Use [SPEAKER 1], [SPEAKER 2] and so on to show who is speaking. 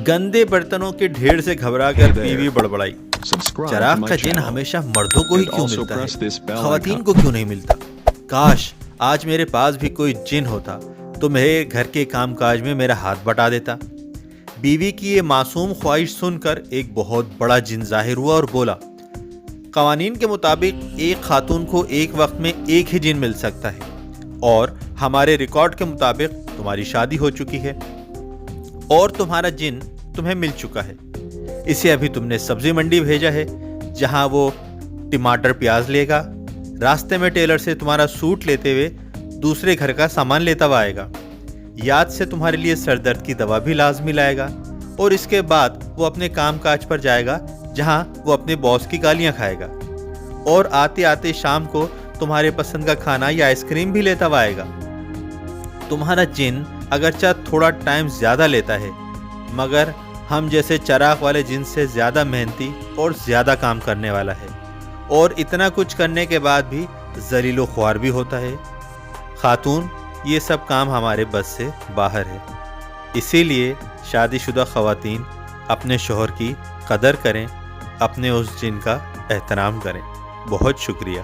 [SPEAKER 1] گندے برتنوں کے ڈھیر سے گھبرا کر بیوی بڑبڑائی، چراغ کا جن ہمیشہ مردوں کو ہی کیوں ملتا ہے، خواتین کو کیوں نہیں ملتا؟ کاش آج میرے پاس بھی کوئی جن ہوتا تو میرے گھر کے کام کاج میں میرا ہاتھ بٹا دیتا۔ بیوی کی یہ معصوم خواہش سن کر ایک بہت بڑا جن ظاہر ہوا اور بولا، قوانین کے مطابق ایک خاتون کو ایک وقت میں ایک ہی جن مل سکتا ہے، اور ہمارے ریکارڈ کے مطابق تمہاری شادی ہو چکی ہے اور تمہارا جن تمہیں مل چکا ہے۔ اسے ابھی تم نے سبزی منڈی بھیجا ہے، جہاں وہ ٹماٹر پیاز لے گا، راستے میں ٹیلر سے تمہارا سوٹ لیتے ہوئے دوسرے گھر کا سامان لیتا ہوا آئے گا، یاد سے تمہارے لیے سر درد کی دوا بھی لازمی لائے گا، اور اس کے بعد وہ اپنے کام کاج پر جائے گا جہاں وہ اپنے باس کی گالیاں کھائے گا، اور آتے آتے شام کو تمہارے پسند کا کھانا یا آئس کریم بھی لیتا ہوا آئے گا۔ تمہارا جن اگرچہ تھوڑا ٹائم زیادہ لیتا ہے، مگر ہم جیسے چراغ والے جن سے زیادہ محنتی اور زیادہ کام کرنے والا ہے، اور اتنا کچھ کرنے کے بعد بھی ذلیل و خوار بھی ہوتا ہے۔ خاتون، یہ سب کام ہمارے بس سے باہر ہے، اسی لیے شادی شدہ خواتین اپنے شوہر کی قدر کریں، اپنے اس جن کا احترام کریں۔ بہت شکریہ۔